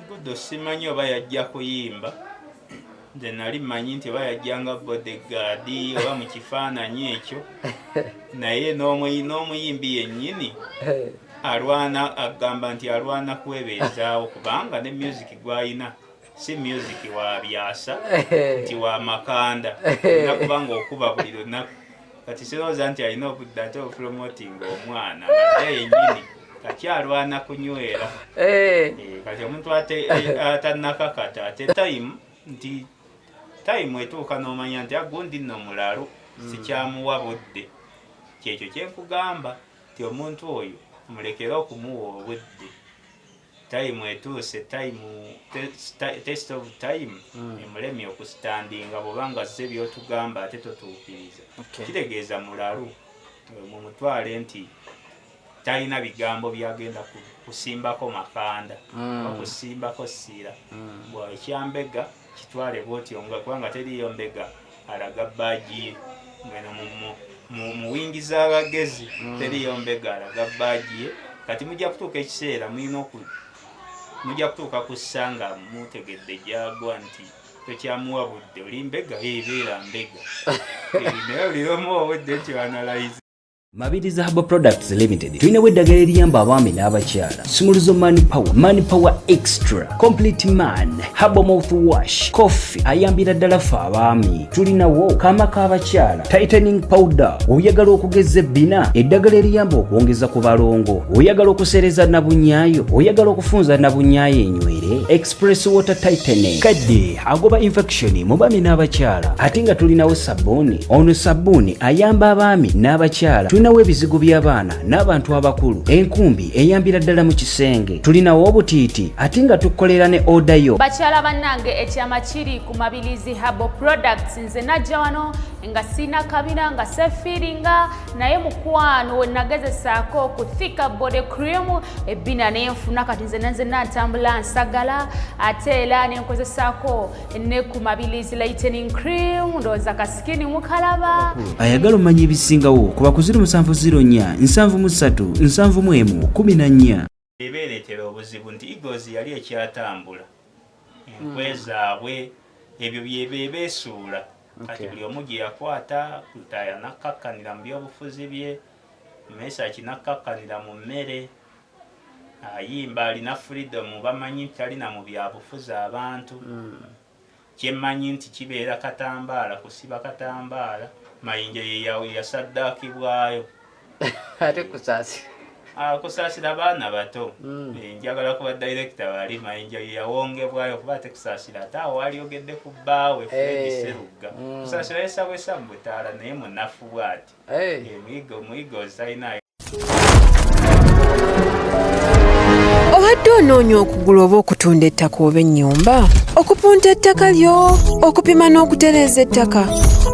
Gudo simanyi oba yajja kuyimba. Nze nali mmanyi nti oba yajjanga bodyguard oba mu kifaananyi ekyo. Naye n'omuyimbi yennyini alwana agamba nti alwana kwebeezaawo kubanga ne music gw'alina si music wa byasa nti wa makanda nakubanga okuba buli lunaku kati sirowooza nti alina obudde ate opromotinga omwana nga yennyini akyalwana kunywera kati omuntu atannakakata ate time etuuka n'omanya nti agundi nno mulalu sikyamuwa budde kyekyo kyenkugamba nti omuntu oyo mulekere okumuwa obudde time etuuse test of time emulemye okusitandinga bw'obanga zze by'otugamba ate totuukiriza kitegeeza mulalu mumutwale nti talina bigambo byagenda kusimbako makanda okusimbako ssira ekyambega kitwale bwotyo nga kubanga teriyo mbega alaga baaji mu wingi z'abagezi teriyo mbega alaga baaji ye kati mujja kutuuka ekiseera mujja kutuuka ku ssanga mutegedde gyagwa nti tokyamuwa budde oli mbega ebeera mbega naye oliromu obudde nti analyze. Mabiriza Herbal Products Limited tulinawo eddagala eriyamba abaami n'abakyala Simuluzo Mani Power Extra Complete Man Herbal Mouthwash Coffee ayambira ddala ffe abaami tulinawo kaama k'abakyala Tightening Powder oyagala okugeza ebbina eddagala eriyamba okwongeza ku balongo oyagala okusereza nabunyaayo oyagala okufunza nabunyaayo enywere Express Water Tightening kadde agoba infection mu baami n'abakyala ate nga tulinawo sabbuuni ono sabbuuni ayamba abaami n'abakyala tulinawo ebizigo by'abaana n'abantu abakulu enkumbi eyambira ddala mu kisenge tulinawo obutiiti ate nga tukolera ne oda yo bakyala bannange ekyama kiri ku Mabirizi Herbal Products nze najja wano nga sina kabina nga sefiringa naye mukwano we nagezesaako ku thika body cream ebbina nenfuna kati nze natambula nsagala ate era nenkozesaako ne ku Mabirizi lightening cream ndowooza kasikini mukalaba ayagala omanya ebisingawo kuba ku 0704 737 714 ebeeretera obuzibu nti Eagles yali ekyatambula enkwe zaabwe ebyo byebeesuula kati buli omu gye yakwata kutaya nakkakkanira mu byobufuzi bye Mesa kinakkanira mu mmere ayimba alina freedom bamanyi talina mu byabufuzi abantu kyemmanyi nti kibeera katambaala kusiba katambaala Mayinja yasaddaakibwayo ate kusaasira kusaasira abaana bato njagala kuba director wali Mayinja yawongebwayo kuba ate kusaasira ate awo walyogedde ku bbaawe Fred Serugga kusaasira yesabwesa mu butaala naye munafu bw'ati muyigo talinayo. Obadde onoonya okugula oba okutunda ettaka oba ennyumba okupunta ettaka lyo okupima n'okutereeza ettaka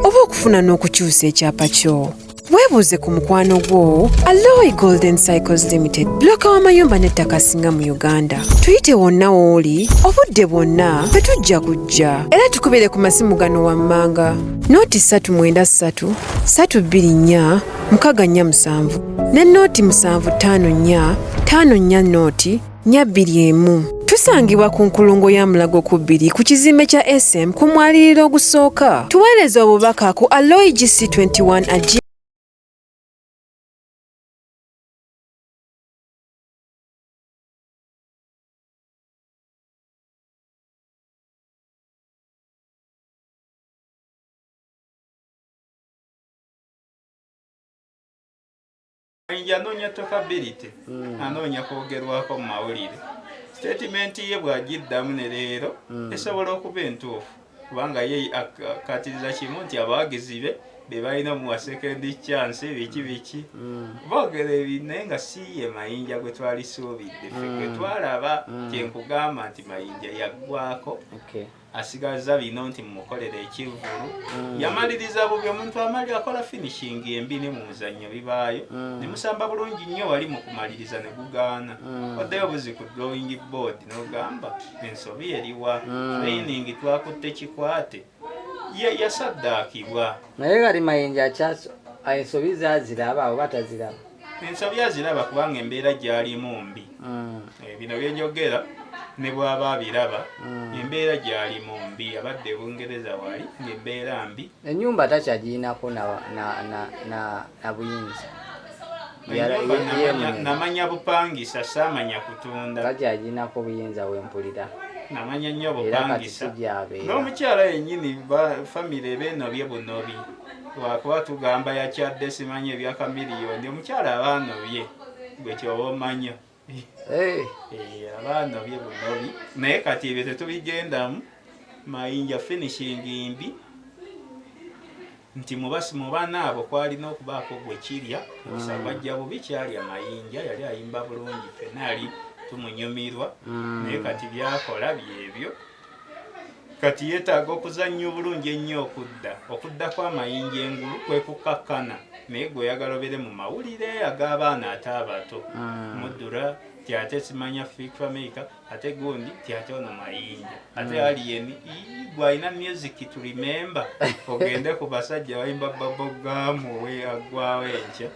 oba okufuna n'okukyusa ekyapa kyo weebuuze ku mukwano gwo Alloy Golden Cycles Limited bloka w'amayumba n'ettaka singa mu Uganda tuyite wonna w'oli obudde bwonna bwe tujja kujja era tukubire ku masimu gano wammanga nooti 393 324 647 ne nooti 754 54 nooti 221 tusangibwa ku nkulungo ya Mulago ku 2 ku kizimbe kya SM ku mwaliriro ogusooka tuweereza obubaka ku Alloy GC21 Anoonya tokability anoonya kwogerwako mu mawulire statement ye bw'agiddamu ne leero esobola okuba entuufu kubanga ye akatiriza kimu nti abawagizi be balina mu second chance biki boogera naye nga si ye Mayinja gwe twali suubidde ffe gwe twalaba kyenkugamba nti Mayinja yaggwako asigaza bino nti mumukolera ekivvulu yamaliriza bubi omuntu amali akola finishing embi ne mu muzannyo bibaayo ne musamba bulungi nnyo wali mu kumaliriza ne gugaana oddeyo buzi ku drawing board n'ogamba ensobi eriwa training twakutte kikwate yasaddaakibwa naye kali Mayinja ensobi zaziraba oba taziraba ensobi aziraba kubanga embeera gyalimu mbi bino byenjogera ne bw'aba abiraba embeera gyali mu mbi abadde Bungereza wali ng'embeera mbi ennyumba takyagiinako na buyinza namanya bupangisa saamanya kutunda takyagiinako buyinza wempulira namanya nnyo bupangisa n'omukyala yennyini famire beenobye bunobi wakuba tugamba yakyadde simanyi ebyakamiliyoni omukyala abaanobye gwe kyoba omanya abaanobye bunobi naye kati ebyo tetubigendamu Mayinja finishing mbi nti mu baana abo kwalina okubaako gwe kirya sabajja bubi kyalya Mayinja yali ayimba bulungi ffenna yali tumunyumirwa naye kati byakola byebyo kati yeetaaga okuzannya obulungi ennyo okudda kwa Mayinja engulu kwe kukakkana naye gwe oyagala obere mu mawulire ag'abaana ate abato muddura ti ate simanya Fik America ate gundi ti ate ono Mayinja ate aliyeni gwe alina music to remember ogende ku basajja bayimba babogamu we agwawo enkya.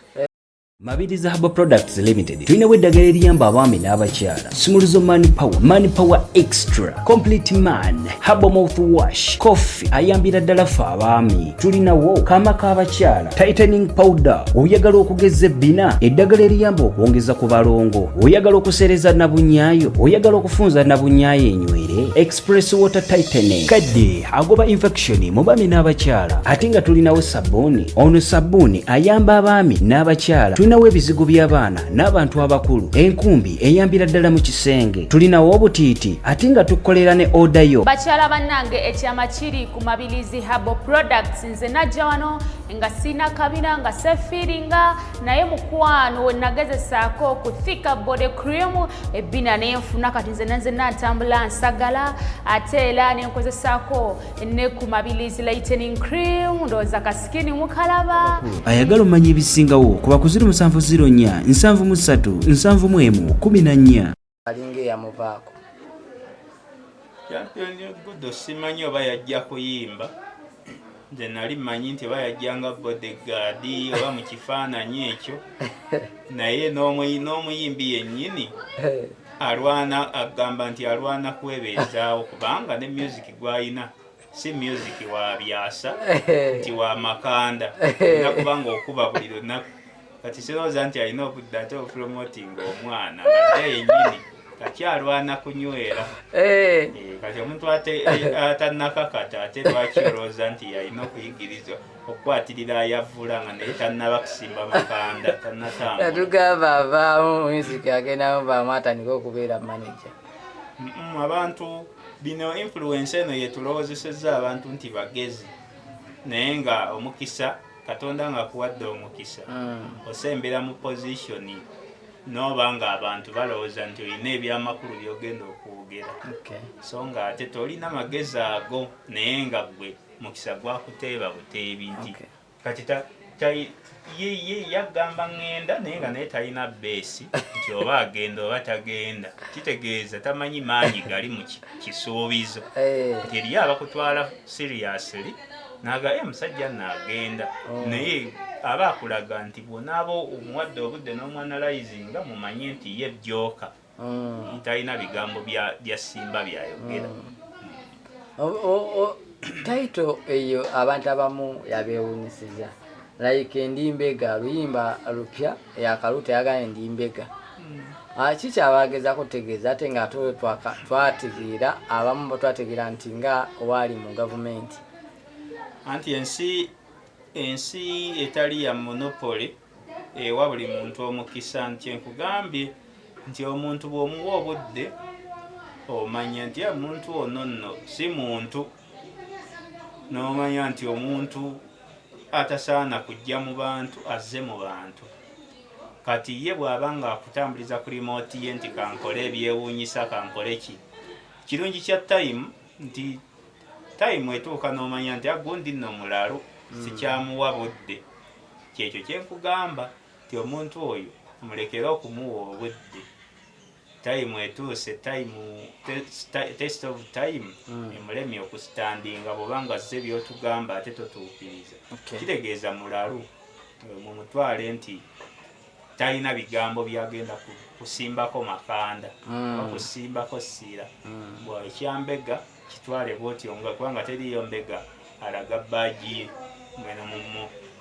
Mabirizi Herbal Products Limited tulinawo eddagala eriyamba abaami n'abakyala Simuluzo Mani Power Extra Complete Man Herbal Mouthwash Coffee ayambira ddala ffe abaami tulinawo kaama k'abakyala Tightening Powder oyagala okugeza ebbina eddagala eriyamba okwongeza ku balongo oyagala okusereza nabunyaayo oyagala okufunza nabunyaayo enywere Express Water Tightening kadde agoba infection mu baami n'abakyala ate nga tulinawo sabbuuni ono sabbuuni ayamba abaami n'abakyala tulinawo ebizigo by'abaana n'abantu abakulu enkumbi eyambira ddala mu kisenge tulinawo obutiiti ate nga tukolera ne odayo bakyala bannange ekyama kiri ku Mabirizi Herbal Products nze najja wano nga sina kabina nga sefiringa naye mukwano we nagezesaako ku thika body cream ebbina nenfuna kati nze natambula nsagala ate era nenkozesaako ne ku Mabirizi lightening cream ndowooza kasikini mukalaba ayagala omanya ebisingawo ku bakuziri 704 737 714 alinga eyamuvaako Gudo simanyi oba yajja kuyimba nze nali mmanyi nti oba yajjanga bodyguard oba mu kifaananyi ekyo naye n'omuyimbi yennyini alwana agamba nti alwana kwebeezaawo kubanga ne music gw'alina si music wa byasa nti wa makanda nakubanga okuba buli lunaku kati sirowooza nti alina obudde ate opromoting omwana ate yennyini kakyalwana kunywera kati omuntu atannakakata ate lwaki olowooza nti yalina okuyigirizwa okukwatirira ayavula nga naye tannaba kusimba makanda tannatambula tugamba avaamu music agendamu baamu atandika okubeera manager abantu bino influence eno yetulowoozesezza abantu nti bagezi naye nga omukisa Katonda nga kuwadde omukisa osembera mu positioni n'oba nga abantu balowooza nti olina ebyamakulu by'ogenda okwogera so nga ate tolina magezi ago naye nga ggwe mukisa gwakuteeba buteebi nti kati ye yagamba ŋŋenda naye nga naye talina beesi nti oba agenda oba tagenda kitegeeza tamanyi maanyi gali mu kisuubizo nti eriyo abakutwala seriously naga musajja n'agenda naye aba akulaga nti bw'onaaba omuwadde obudde n'omwanalizinga mumanye nti ye byoka talina bigambo bya simba byayogera taito eyo abantu abamu yabeewunyisiza like ndi mbega luyimba lupya yakaluta yagane ndi mbega kikyabageza kutegeeza ate nga twategeera abamu twategeera nti nga wali mu gavumenti anti ensi etali ya monopoly ewa buli muntu omukisa nti enkugambye nti omuntu bw'omuwa obudde omanya nti omuntu ono nno si muntu n'omanya nti omuntu atasaana kujja mu bantu azze mu bantu kati ye bw'aba nga akutambuliza ku remote ye nti kankole ebyewuunyisa kankole ki kirungi kya time nti time etuuka n'omanya nti agundi nno mulalu sikyamuwa budde kyekyo kyenkugamba nti omuntu oyo mulekere okumuwa obudde time etuuse test of time emulemye okusitandinga bw'obanga zze byotugamba ate totuukiriza kitegeeza mulalu mumutwale nti talina bigambo byagenda kusimbako makanda okusimbako ssira bwa ekyambega kitwale bwotyo nga kubanga teriyo mbega alaga baaji ye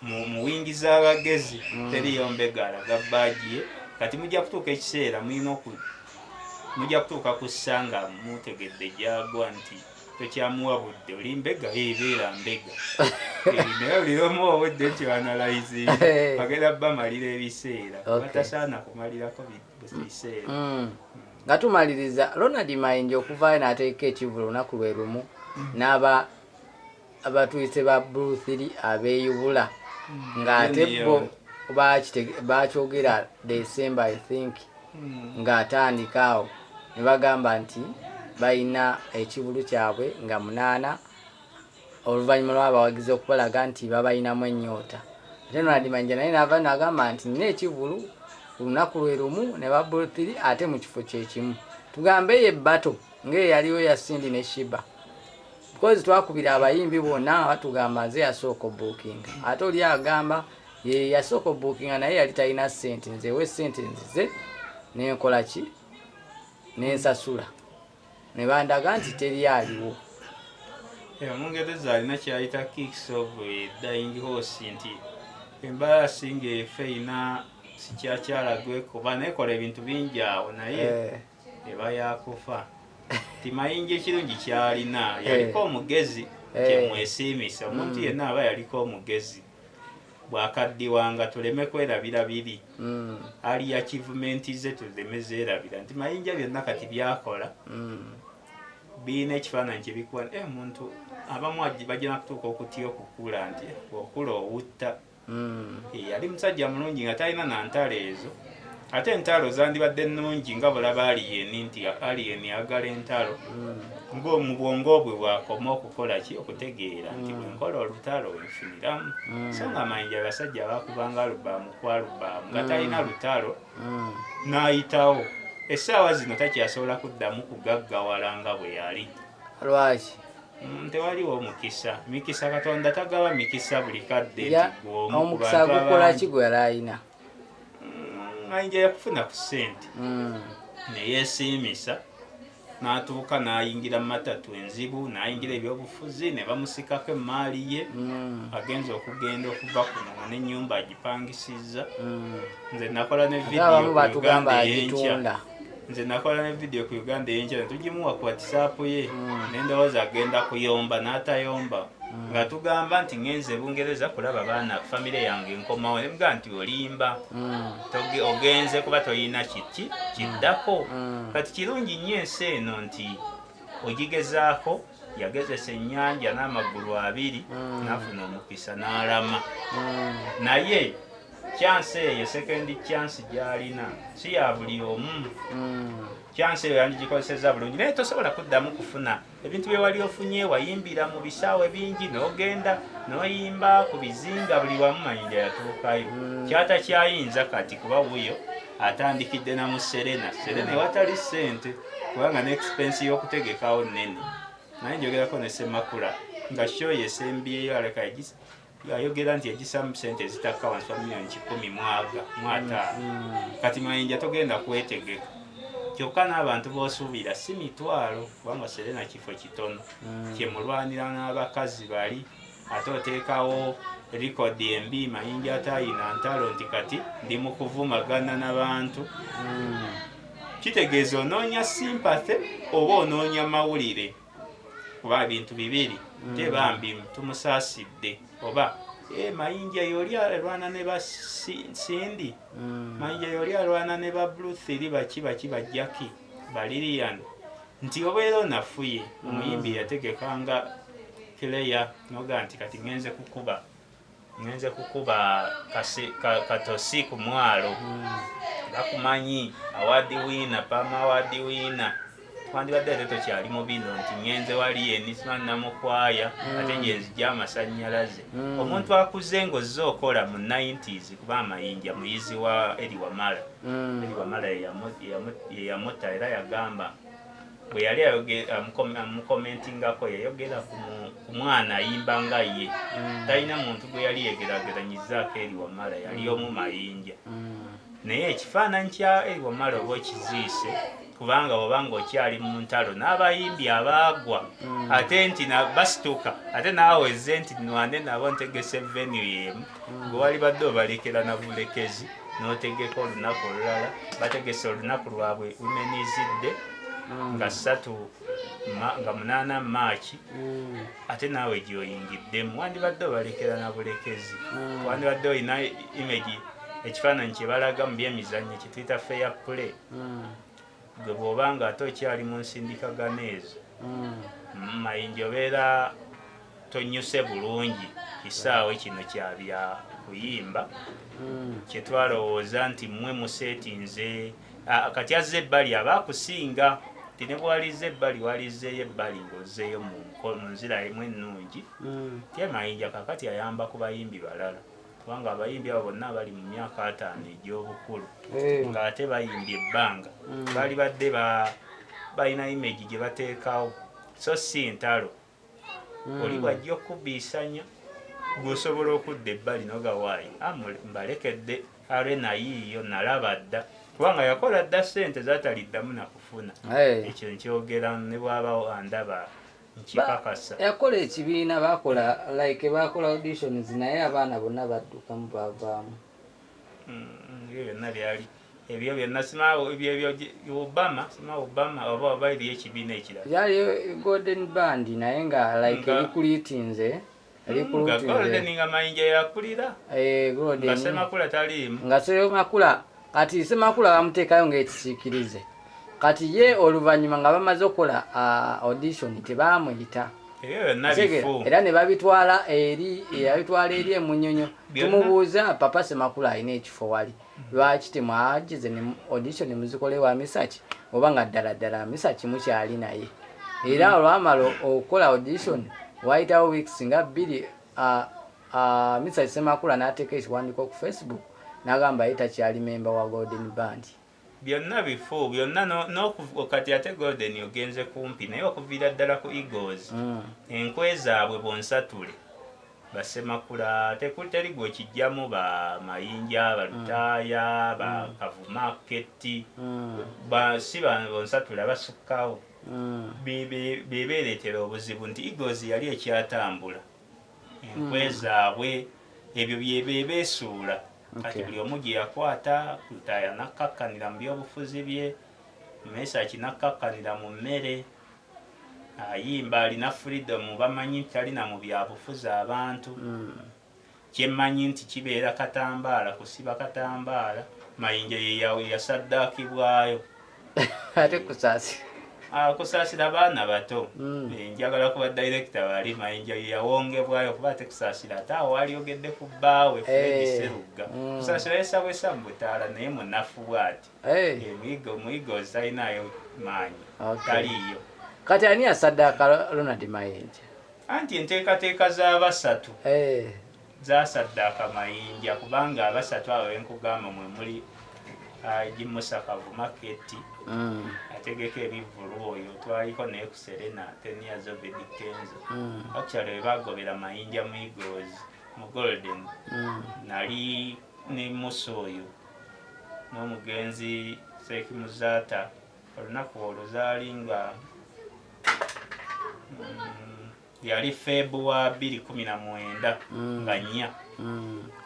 mu wingi z'abagezi teriyo mbega alaga baaji ye kati mujja kutuuka ekiseera mujja kutuuka ku ssanga mutegedde gyagwa nti tokyamuwa budde oli mbega ebeera mbega naye oliromu obudde nti banalayizi bagenda bamalira ebiseera batasaana kumalirako biseera nga tumaliriza Ronald Mayinja okuvaayo n'ateeka ekivulu olunaku lwe lumu n'abatuyise ba Bruce abeeyubula ng'ate bo bakyogera December I think ng'atandika awo ne bagamba nti balina ekivulu kyabwe nga 8 oluvannyuma lw'abawagizi okubalaga nti babalinamu ennyota ate Ronald Mayinja naye n'ava n'agamba nti nina ekivulu olunaku lwe lumu ne ba Bruce ate mu kifo kyekimu tugambe ye bato ng'eyo yaliwo ya Cindy ne Shiba because twakubira abayimbi bonna batugamba nze yasooka booking ate oli agamba ye yasooka booking naye yali talina ssente nze we ssente nzize nenkola ki nensasula ne bandaga nti teri aliwo omungereza alina kyayita kicks of dying horse nti embalasi ng'efe ina sikyakyalagwe kuba nekola ebintu bingi awo naye eba yakufa ti Mayinja ekirungi kyalina yaliko omugezi kyemwesiimisa omuntu yenna aba yaliko omugezi bwakaddiwanga tuleme kwerabira biri ali achievementi ze tuleme zeerabira nti Mayinja byonna kati byakola biina ekifaananyi kyebikuwa muntu abamu bajja kutuuka okutya okukula nti okula owutta yali musajja mulungi nga talina nantalo ezo ate entalo zandibadde nnungi nga bulaba aliyeni nti aliyeni agala entalo ng'omu bwongo bwe bwakoma okukola ki okutegeera nti bwenkola olutalo wenfuniramu so nga Mayinja abasajja bakubanga alubaamu ku alubaamu nga talina lutalo n'ayitawo essaawa zino takyasobola kuddamu kugaggawala nga bwe yali lwaki tewaliwo omukisa mikisa Katonda tagaba mikisa buli kadde nti omukisa gukola ki gwe yali ayina Mayinja yakufuna ku ssente neyeesiimisa n'atuuka n'ayingira mu matatu enzibu n'ayingira ebyobufuzi ne bamusikako emaali ye agenza okugenda okuva kuno nga n'ennyumba agipangisizza nze nakola ne vidiyo ku Uganda ey'enkya netugimuwa ku WhatsApp ye nendowooza agenda kuyomba n'atayomba nga tugamba nti ngenze Bungereza kulaba baana famire yange nkomawo nemuga nti olimba ogenze kuba toyina kiti kiddako kati kirungi nnyo ensi eno nti ogigezaako yagezesa ennyanja n'amagulu 2 n'afuna omukisa n'alama naye chance eyo second chance gyalina si ya buli omu chance eyo yandigikozeseza bulungi naye tosobola kuddamu kufuna ebintu bye wali ofunye wayimbira mu bisaawe bingi n'ogenda n'oyimba ku bizinga buli wamu Mayinja yatuukayo kyatakyayinza kati kuba wuyo atandikidde na mu Serena watali ssente kubanga n'expense y'okutegekawo nnene naye njogerako ne Ssemakula nga show ye SMBA aleka yayogera nti yagisamu ssente zitakka wansi wa milioni 10 kati Mayinja togenda kwetegeka kyokka n'abantu b'osuubira si mitwalo kubanga Serena kifo kitono kyemulwanira n'abakazi bali ate oteekawo likodi embi Mayinja atayina ntalo nti kati ndi mu kuvumagana n'abantu kitegeeza onoonya sympathy oba onoonya mawulire kuba bintu bibiri tebambi tumusaasidde oba Mayinja yoli alwana ne ba Cindy Mayinja yoli alwana ne ba Bruce baki bajjaki balirian nti obeera onafuye omuyimbi yategekanga kireya noga nti kati ngenze kukuba katosi ku mwalo bakumanyi awadi wina pama awadi wina twandibadde ate tokyali mu bino nti ngenze wali enisman namukwaya ate gyenzija amasannyalaze omuntu akuze ng'ozze okola mu 90s kuba Mayinja muyizi wa Eri Wamala yeyamuta era yagamba bwe yali amukomentingako yayogera ku mwana ayimba nga ye talina muntu gwe yali yegeraageranyizaako Eri Wamala yali omu Mayinja naye ekifaananyi kya wamala oba okiziise kubanga obanga okyali mu ntalo n'abayimbi abaagwa ate nti basituka ate naawe ezze nti nwane nabo ntegese venue yemu gwe wali badde obalekera na bulekezi n'otegeka olunaku olulala bategese olunaku lwabwe Women's Day nga 8 Maachi ate naawe gyoyingiddemu wandibadde obalekera na bulekezi wandibadde olina image ekifaananyi kye balaga mu byemizannyo kye tuyita fair play gwe bw'obanga ate okyali mu nsindikagano ezo Mayinja obeera tonnyuse bulungi kisaawe kino kya bya kuyimba kye twalowooza nti mmwe museetinze kati azze ebbali abaakusinga ti ne bwalize ebbali walizeeyo ebbali ng'ozzeeyo mu nzira emu ennungi tye Mayinja kakati ayamba ku bayimbi balala kubanga abayimbi abo bonna bali mu myaka 5 egy'obukulu ng'ate bayimbye ebbanga bali badde balina image gye bateekawo so si ntalo oli bwajja okubiisanya gweosobola okudda ebbali nogawaayi mbalekedde arena yiiyo nalaba dda kubanga yakola dda ssente zataliddamu nakufuna ekyo nkyogera ne bw'abawo andaba nkikakasa yakola ekibiina bakola auditions naye abaana bonna baddukamu bavaamu ebyo byonna byali ebyo byonna simawo ebyo Obama oba bairiyo ekibiina ekirala byali Golden Band naye nga erikuliitinze Golden nga Mayinja yakulira nga Semakula taliimu nga Semakula kati Semakula bamuteekayo ng'ekisiikirize kati ye oluvannyuma nga bamaze okukola audition tebamuyita era ne babitwala eri Emunyonyo tumubuuza papa Semakula alina ekifo wali lwaki temwagize ne audition muzikole wa Misaki oba nga ddala Misaki mukyali naye era olwamala okukola audition wayitawo weeks nga 2 Misaki Semakula n'ateeka ekiwandiiko ku Facebook n'agamba ye takyali memba wa Golden Band byonna bifo byonna kati ate Golden ogenze kumpi naye okuviira ddala ku Eagles enkwe zaabwe bonsatule basemakula teri gwe kijjamu ba Mayinja balutaaya ba Kavumaketi si bonsatule basukkawo bebeeretera obuzibu nti Eagles yali ekyatambula enkwe zaabwe ebyo byebeesuula kati buli omu gye yakwata Lutaaya nakkakkanira mu byobufuzi bye Mesaki nakkakkanira mu mmere ayimba alina freedom bamanyi talina mu byabufuzi abantu kyemmanyi nti kibeera katambaala kusiba katambaala Mayinja yasaddaakibwayo ate kusaasira baana bato njagala kuba director bali Mayinja yawongebwayo kuba tekusaasira ate awo walyogedde ku bbaawe Fred Serugga kusaasira yesabwesa mu butaala naye munafu bw'ati muyigo talinayo maanyi taliiyo kati ani yasaddaaka Ronald Mayinja anti enteekateeka z'abasatu zasaddaaka Mayinja kubanga abasatu abo benkugamba mwe muli Jimusa Kavumaketi ategeka ebivulu oyo twaliko naye ku Serena tenia Zobedi Kenzo actually bagobera Mayinja mu Eagles mu Golden nali ne Musa oyo n'omugenzi Sekimuzata olunaku oluzaali nga yali February 2019 nga 4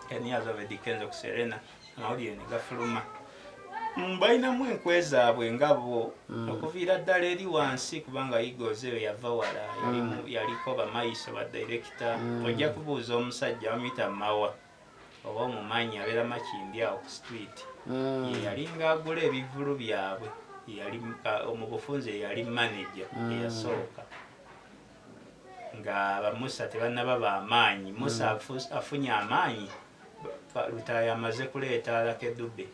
tenia Zobedi Kenzo ku Serena amawulire ne gafuluma balinamu enkwe zaabwe nga bo okuviira ddala eri wansi kubanga Eagles eyo yava wala yaliko bamayiso badirekita ojja kubuuza omusajja bamuyita Mawa oba omumanyi abeera Makindi awo ku street yalinga agula ebivulu byabwe mu bufunze yali manager eyasooka nga bamusa tebannaba bamaanyi Musa afunye amaanyi Lutaaya amaze kuleeta Alakedube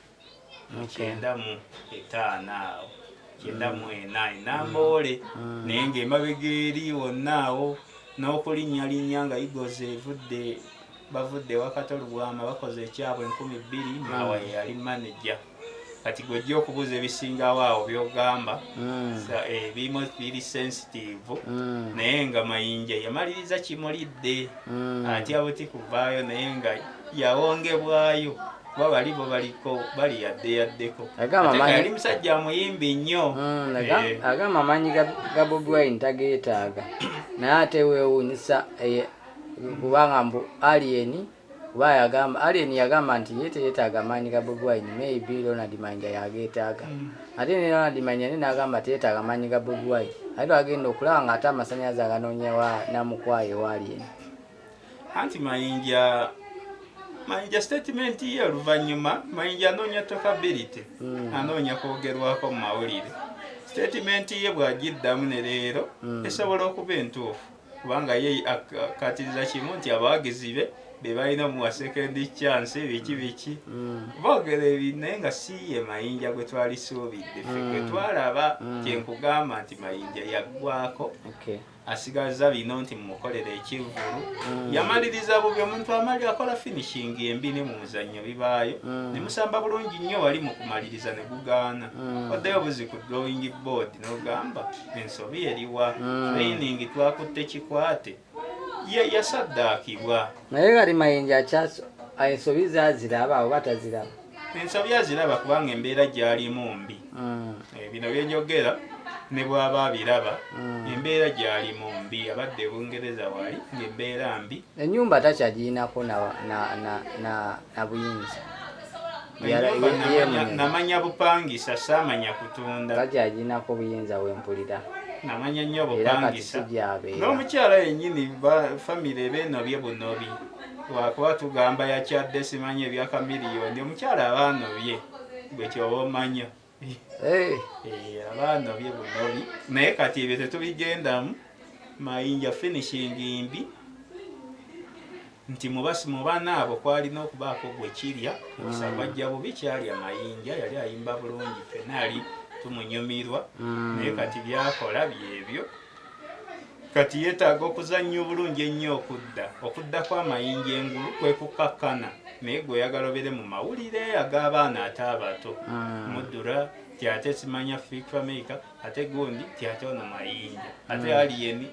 95 awo 98 n'amboole naye ng'emabega eri wonna awo n'okulinnyalinya nga Eagles bavudde wakati olubwama bakoze ekyabwe 2000 Mawa yali manager kati gojja okubuuza ebisingawo awo byogamba ebimu biri sensitive naye nga Mayinja yamaliriza kimulidde atya buti kuvaayo naye nga yawongebwayo kuba balibo baliko bali yaddeko ali musajja muyimbi nnyo agamba amanyi ga Bobi Wine tageetaaga naye ate weewuunyisa kubanga mbu Alien yagamba nti ye teyeetaaga amaanyi ga Bobi Wine maybe Ronald Mayinja yageetaaga ate ne Ronald Mayinja ne n'agamba teyeetaaga amaanyi ga Bobi Wine ate agenda okulaba nga ate amasannyalaze aganoonya namukwaye wa Alien anti Mayinja statement ye oluvannyuma Mayinja anoonya talkability anoonya kwogerwako mu mawulire statement ye bw'agiddamu ne leero esobola okuba entuufu kubanga ye akatiriza kimu nti abawagizi be balina mu second chance biki boogera ebintu naye nga si ye Mayinja gwe twali suubidde ffe gwe twalaba kyenkugamba nti Mayinja yaggwako asigaza bino nti mumukolera ekivulu yamaliriza bubi omuntu amali akola finishing embi ne mu muzannyo bibaayo ne musamba bulungi nnyo wali mu kumaliriza ne gugaana oddeyo buzi ku drawing board n'ogamba ensobi eriwa training twakutte kikwate yasaddaakibwa naye gali Mayinja ensobi zaziraba oba taziraba ensobi aziraba kubanga embeera gyalimu mbi bino byenjogera ne bwaba abiraba embeera gyalimu mbi abadde Bungereza wali ng'embeera mbi ennyumba takyagiinako na buyinza namanya bupangisa saamanya kutunda takyagiinako buyinza wempulira namanya nnyo bupangisa n'omukyala yennyini famire beenobye bunobi wakuba tugamba yakyadde simanyi ebyakamiliyoni omukyala abaanobye gwe kyoba omanya abaanobye bunobi naye kati ebyo tetubigendamu Mayinja finishing mbi nti mu baana abo kwalina okubaako gwe kirya sabajja bubi kyalya Mayinja yali ayimba bulungi ffenna ali tumunyumirwa naye kati byakola byebyo kati yeetaaga okuzannya obulungi ennyo okudda kwa Mayinja engulu kwe kukakkana naye gwe oyagala obere mu mawulire ag'abaana ate abato muddura ti ate simanya Fik America ate gundi ti ate ono Mayinja ate Alien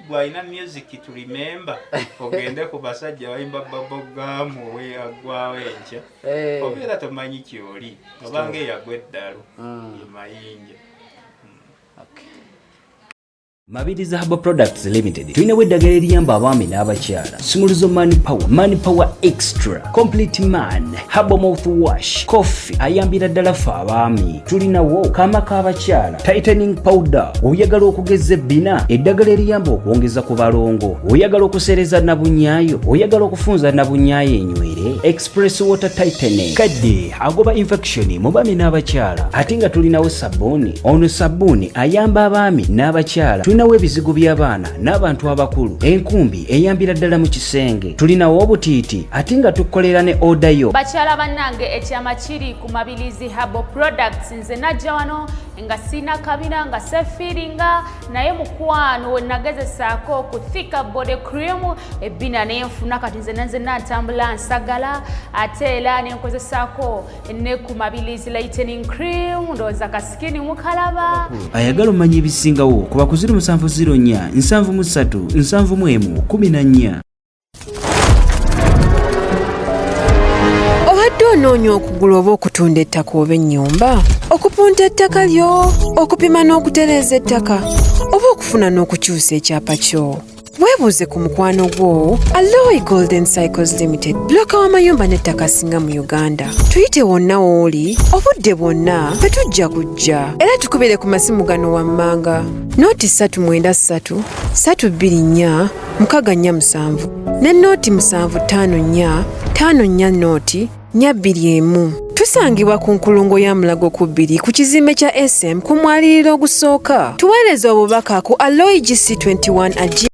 gwalina music to remember ogende ku basajja bayimba babogamu we agwawo enkya obeera tomanyi kyoli obanga eyagwa eddalu ye Mayinja. Mabirizi Herbal Products Limited tulinawo eddagala eriyamba abaami n'abakyala Simuluzo Mani Power Extra Complete Man Herbal Mouthwash Coffee ayambira ddala ffe abaami tulinawo kaama k'abakyala Tightening Powder oyagala okugeza ebbina eddagala eriyamba okwongeza ku balongo oyagala okusereza nabunyaayo oyagala okufunza nabunyaayo enywere Express Water Tightening kadde agoba infection mu baami n'abakyala ate nga tulinawo sabbuuni ono sabbuuni ayamba abaami n'abakyala tulinawo ebizigo by'abaana n'abantu abakulu enkumbi eyambira ddala mu kisenge tulinawo obutiiti ate nga tukolera ne odayo bakyala bannange ekyama kiri ku Mabirizi Herbal Products nze najja wano nga sina kabina nga sefiringa naye mukwano we nagezesaako ku thika body cream ebbina nenfuna kati nze natambula nsagala ate era nenkozesaako ne ku Mabirizi lightening cream ndowooza kasikini mukalaba ayagala omanya ebisingawo ku bakuziri 704 737 714. Obadde onoonya okugula oba okutunda ettaka oba ennyumba okupunta ettaka lyo okupima n'okutereeza ettaka oba okufuna n'okukyusa ekyapa kyo weebuuze ku mukwano gwo Alloy Golden Cycles Limited bloka w'amayumba n'ettaka singa mu Uganda tuyite wonna w'oli obudde bwonna fe tujja kujja era tukubire ku masimu gano wammanga nooti 393 324 647 ne nooti 754 54 nooti 221 tusangibwa ku nkulungo ya Mulago ku 2 ku kizimbe kya SM ku mwaliriro ogusooka tuweereza obubaka ku Alloy GC21